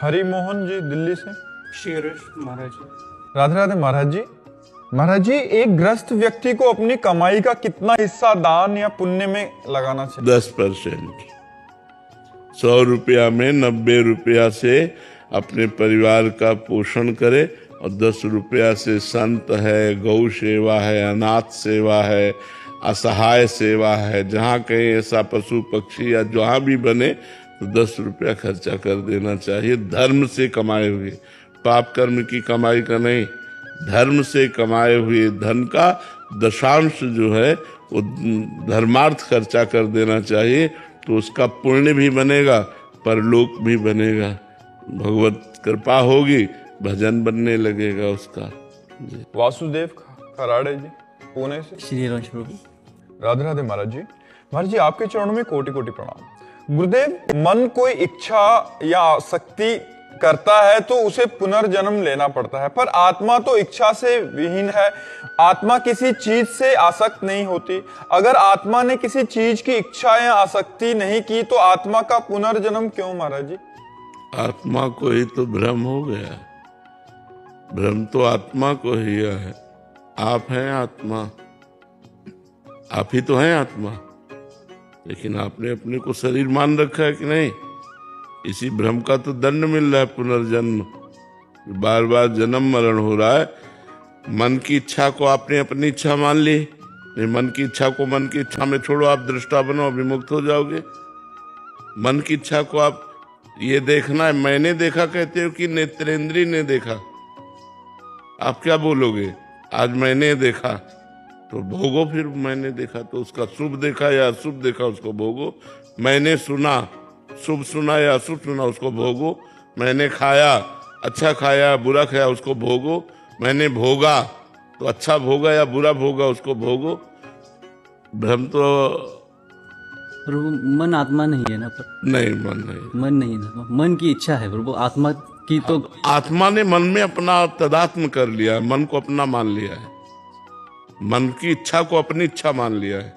हरि मोहन जी दिल्ली से। शेरश महाराज जी। राधे राधे महाराज जी। महाराज जी, एक ग्रस्त व्यक्ति को अपनी कमाई का कितना हिस्सा दान या पुण्य में लगाना चाहिए? 10%। 100 रुपया में 90 रुपया से अपने परिवार का पोषण करे और 10 रुपया से संत है, गौ सेवा है, अनाथ सेवा है, असहाय सेवा है, जहाँ कहीं ऐसा पशु पक्षी या जहाँ भी बने तो 10 रुपया खर्चा कर देना चाहिए। धर्म से कमाए हुए, पाप कर्म की कमाई का नहीं, धर्म से कमाए हुए धन का दशांश जो है वो धर्मार्थ खर्चा कर देना चाहिए, तो उसका पुण्य भी बनेगा, परलोक भी बनेगा, भगवत कृपा होगी, भजन बनने लगेगा उसका। जी। वासुदेव खराड़े जी पुणे से। श्री रंश प्रभु। राधे राधे महाराज जी। महाराज जी, आपके चरणों में कोटि कोटि प्रणाम। गुरुदेव, मन कोई इच्छा या आसक्ति करता है तो उसे पुनर्जन्म लेना पड़ता है, पर आत्मा तो इच्छा से विहीन है। आत्मा किसी चीज से आसक्त नहीं होती। अगर आत्मा ने किसी चीज की इच्छा या आसक्ति नहीं की तो आत्मा का पुनर्जन्म क्यों महाराज जी? आत्मा को ही तो भ्रम हो गया, भ्रम तो आत्मा को ही है। आप हैं आत्मा, आप ही तो हैं आत्मा, लेकिन आपने अपने को शरीर मान रखा है कि नहीं? इसी भ्रम का तो दंड मिल रहा है, पुनर्जन्म, बार बार जन्म मरण हो रहा है। मन की इच्छा को आपने अपनी इच्छा मान ली, नहीं, मन की इच्छा को मन की इच्छा में छोड़ो, आप दृष्टा बनो, विमुक्त हो जाओगे। मन की इच्छा को आप ये देखना है, मैंने देखा कहते हो कि नेत्रेंद्री ने देखा, आप क्या बोलोगे? आज मैंने देखा तो भोगो, फिर मैंने देखा तो उसका शुभ देखा या अशुभ देखा उसको भोगो। मैंने सुना, शुभ सुना या अशुभ सुना उसको भोगो। मैंने खाया, अच्छा खाया बुरा खाया उसको भोगो। मैंने भोगा तो अच्छा भोगा या बुरा भोगा उसको भोगो। भ्रम तो प्रभु मन आत्मा नहीं है ना? पर नहीं, मन नहीं, मन नहीं ना, मन की इच्छा है प्रभु, आत्मा की तो आत्मा ने मन में अपना तदात्म कर लिया है, मन को अपना मान लिया है, मन की इच्छा को अपनी इच्छा मान लिया है।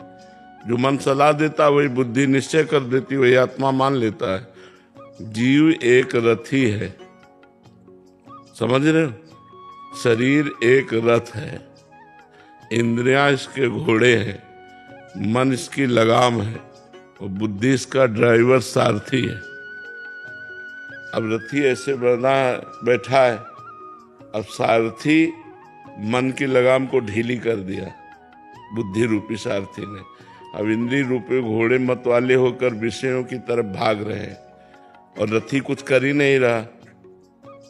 जो मन सलाह देता वही बुद्धि निश्चय कर देती, वही आत्मा मान लेता है। जीव एक रथी है, समझ रहे हो? शरीर एक रथ है, इंद्रियां इसके घोड़े हैं, मन इसकी लगाम है और बुद्धि इसका ड्राइवर सारथी है। अब रथी ऐसे बना बैठा है, अब सारथी मन की लगाम को ढीली कर दिया बुद्धि रूपी सारथी ने। अब इंद्रिय रूपी घोड़े मत वाले होकर विषयों की तरफ भाग रहे हैं और रथी कुछ कर ही नहीं रहा।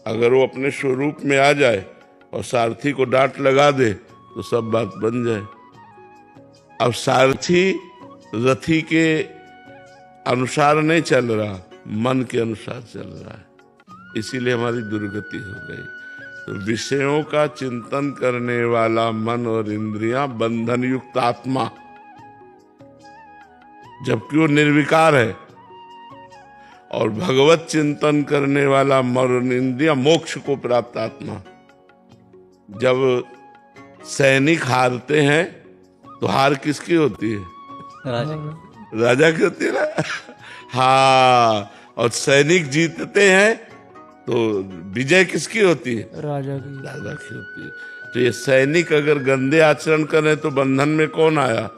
अगर वो अपने स्वरूप में आ जाए और सारथी को डांट लगा दे तो सब बात बन जाए। अब सारथी रथी के अनुसार नहीं चल रहा, मन के अनुसार चल रहा है, इसीलिए हमारी दुर्गति हो गई। तो विषयों का चिंतन करने वाला मन और इंद्रियां बंधन युक्त आत्मा, जबकि वो निर्विकार है, और भगवत चिंतन करने वाला मन और इंद्रियां मोक्ष को प्राप्त आत्मा। जब सैनिक हारते हैं तो हार किसकी होती है? राजा की होती है ना। हाँ, और सैनिक जीतते हैं तो विजय किसकी होती है? राजा की होती है। तो ये सैनिक अगर गंदे आचरण करें तो बंधन में कौन आया?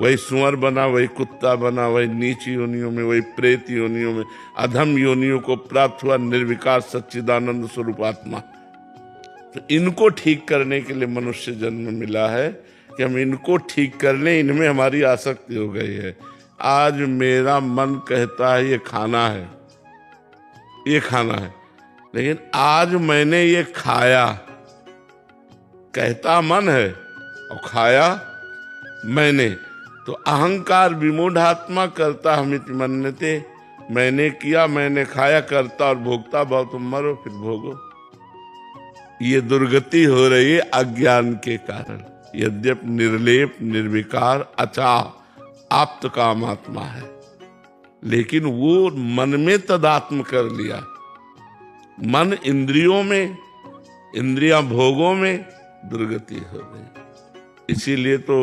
वही सुअर बना, वही कुत्ता बना, वही नीच योनियों में, वही प्रेत योनियों में, अधम योनियों को प्राप्त हुआ निर्विकार सच्चिदानंद स्वरूप आत्मा। तो इनको ठीक करने के लिए मनुष्य जन्म मिला है कि हम इनको ठीक कर लें, इनमें हमारी आसक्ति हो गई है। आज मेरा मन कहता है ये खाना है, ये खाना है, लेकिन आज मैंने ये खाया, कहता मन है और खाया मैंने, तो अहंकार विमूढ़ात्मा करता हमिति मन्यते, मैंने किया, मैंने खाया, करता और भोगता भाव, तुम मरो फिर भोगो। ये दुर्गति हो रही है अज्ञान के कारण। यद्यपि निर्लेप निर्विकार अचाह आप्त काम आत्मा है, लेकिन वो मन में तदात्म कर लिया। मन इंद्रियों में, इंद्रियां भोगों में, दुर्गति हो गई। इसीलिए तो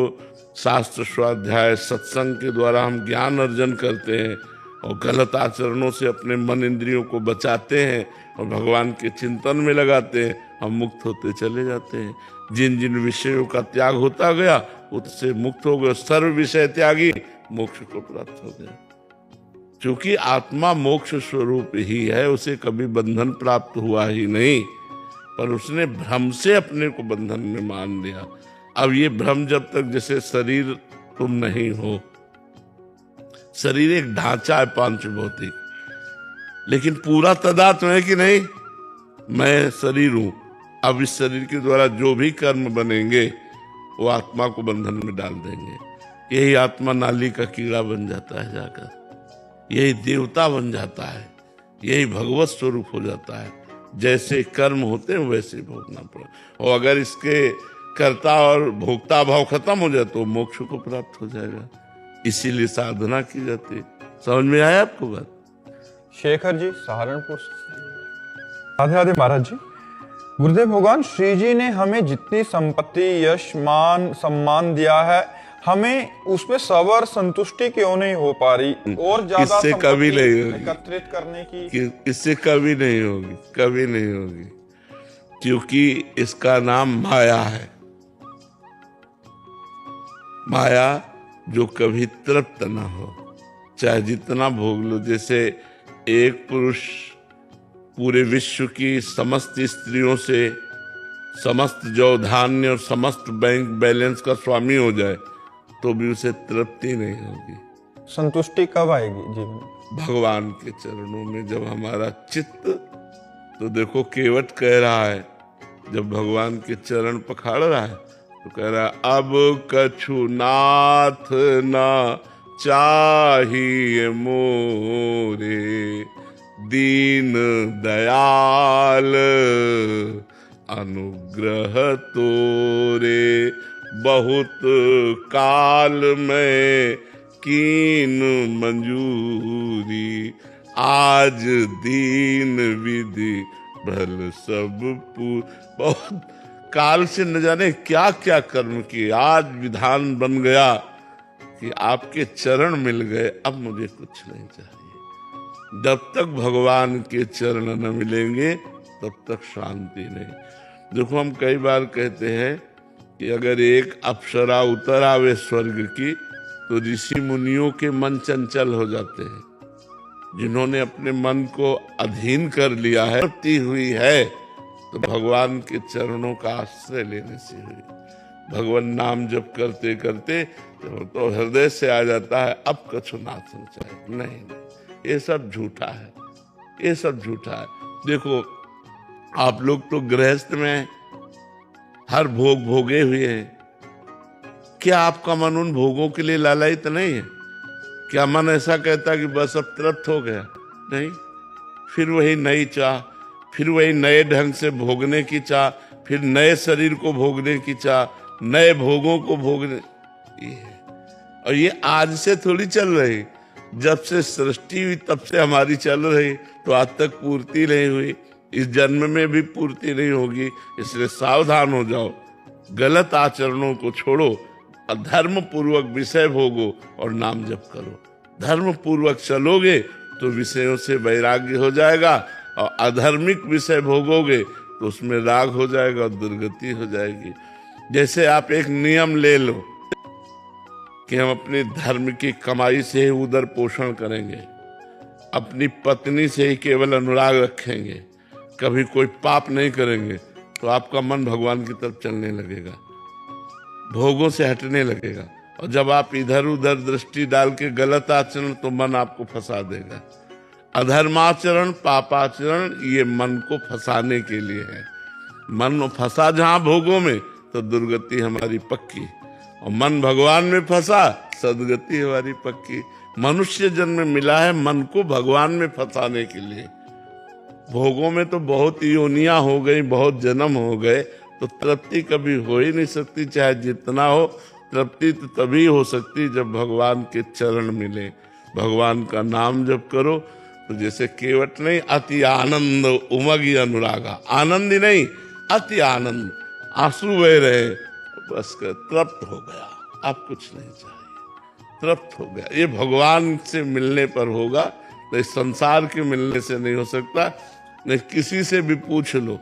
शास्त्र स्वाध्याय सत्संग के द्वारा हम ज्ञान अर्जन करते हैं, और गलत आचरणों से अपने मन इंद्रियों को बचाते हैं और भगवान के चिंतन में लगाते हैं, हम मुक्त होते चले जाते हैं। जिन जिन विषयों का त्याग होता गया उससे मुक्त हो गए। सर्व विषय त्यागी मोक्ष को प्राप्त हो गया। क्योंकि आत्मा मोक्ष स्वरूप ही है, उसे कभी बंधन प्राप्त हुआ ही नहीं, पर उसने भ्रम से अपने को बंधन में मान लिया। अब ये भ्रम जब तक, जैसे शरीर तुम नहीं हो, शरीर एक ढांचा है पांच भौतिक, लेकिन पूरा तदात्म है कि नहीं, मैं शरीर हूं। अब इस शरीर के द्वारा जो भी कर्म बनेंगे वो आत्मा को बंधन में डाल देंगे। यही आत्मा नाली का कीड़ा बन जाता है जाकर, यही देवता बन जाता है, यही भगवत स्वरूप हो जाता है। जैसे कर्म होते हैं वैसे भोगना पड़ा। और अगर इसके कर्ता और भोक्ता भाव खत्म हो जाए तो मोक्ष को प्राप्त हो जाएगा। इसीलिए साधना की जाती है। समझ में आया आपको बात? शेखर जी सहारनपुर से। राधे राधे महाराज जी। गुरुदेव भगवान श्री जी ने हमें जितनी संपत्ति, यश, मान, सम्मान दिया है, हमें उसमें सबर संतुष्टि क्यों नहीं हो पा रही? और ज्यादा इससे कभी नहीं होगी, एकत्रित करने की इससे कभी नहीं होगी, कभी नहीं होगी। क्योंकि इसका नाम माया है। माया जो कभी तृप्त ना हो, चाहे जितना भोग लो। जैसे एक पुरुष पूरे विश्व की समस्त स्त्रियों से समस्त जौ धान्य और समस्त बैंक बैलेंस का स्वामी हो जाए तो भी उसे तृप्ति नहीं होगी। संतुष्टि कब आएगी जीवन? भगवान के चरणों में जब हमारा चित्त, तो देखो केवट कह रहा है, जब भगवान के चरण पखाड़ रहा है तो कह रहा है, अब कछु नाथ ना चाहिए मोरे, दीन दयाल अनुग्रह तोरे, बहुत काल में कीन मंजूरी, आज दीन विधि भल सब बहुत काल से न जाने क्या क्या कर्म किए, आज विधान बन गया कि आपके चरण मिल गए, अब मुझे कुछ नहीं चाहिए। जब तक भगवान के चरण न मिलेंगे तब तक शांति नहीं। देखो हम कई बार कहते हैं कि अगर एक अप्सरा उतर आवे स्वर्ग की तो ऋषि मुनियों के मन चंचल हो जाते हैं। जिन्होंने अपने मन को अधीन कर लिया है, प्राप्ति हुई है तो भगवान के चरणों का आश्रय लेने से हुई। भगवान नाम जप करते करते तो हृदय से आ जाता है, अब कछु नाथ चाहिए। नहीं, ये सब झूठा है, ये सब झूठा है। देखो आप लोग तो गृहस्थ में हर भोग भोगे हुए हैं, क्या आपका मन उन भोगों के लिए लालायित नहीं है? क्या मन ऐसा कहता कि बस अब तृप्त हो गया? नहीं, फिर वही नई चाह, फिर वही नए ढंग से भोगने की चाह, फिर नए शरीर को भोगने की चाह, नए भोगों को भोगने, ये है। और ये आज से थोड़ी चल रही, जब से सृष्टि हुई तब से हमारी चल रही, तो आज तक पूर्ति नहीं हुई, इस जन्म में भी पूर्ति नहीं होगी। इसलिए सावधान हो जाओ, गलत आचरणों को छोड़ो, धर्म पूर्वक विषय भोगो और नाम जप करो। धर्म पूर्वक चलोगे तो विषयों से वैराग्य हो जाएगा, और अधर्मिक विषय भोगोगे तो उसमें राग हो जाएगा और दुर्गति हो जाएगी। जैसे आप एक नियम ले लो कि हम अपने धर्म की कमाई से ही उदर पोषण करेंगे, अपनी पत्नी से ही केवल अनुराग रखेंगे, कभी कोई पाप नहीं करेंगे, तो आपका मन भगवान की तरफ चलने लगेगा, भोगों से हटने लगेगा। और जब आप इधर उधर दृष्टि डाल के गलत आचरण, तो मन आपको फंसा देगा। अधर्माचरण, पापाचरण ये मन को फंसाने के लिए है। मन फंसा जहां भोगों में तो दुर्गति हमारी पक्की, और मन भगवान में फंसा सदगति हमारी पक्की। मनुष्य जन्म मिला है मन को भगवान में फंसाने के लिए। भोगों में तो बहुत योनियां हो गई, बहुत जन्म हो गए, तो तृप्ति कभी हो ही नहीं सकती, चाहे जितना हो। तृप्ति तो तभी हो सकती जब भगवान के चरण मिले, भगवान का नाम जप करो। तो जैसे केवट नहीं, अति आनंद उमगी अनुरागा, आनंद ही नहीं अति आनंद, आंसू बह रहे, बस कर तृप्त हो गया, अब कुछ नहीं चाहिए। तृप्त हो गया। ये भगवान से मिलने पर होगा, नहीं संसार के मिलने से नहीं हो सकता। नहीं किसी से भी पूछ लो,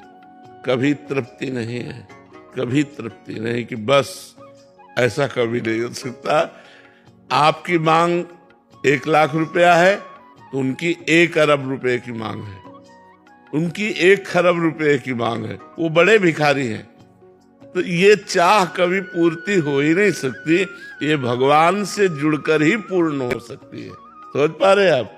कभी तृप्ति नहीं है, कभी तृप्ति नहीं, कि बस ऐसा कभी नहीं हो सकता। आपकी मांग 1 लाख रुपया है तो उनकी 1 अरब रुपए की मांग है, उनकी 1 खरब रुपए की मांग है, वो बड़े भिखारी हैं। तो ये चाह कभी पूर्ति हो ही नहीं सकती, ये भगवान से जुड़कर ही पूर्ण हो सकती है। समझ पा रहे हैं आप?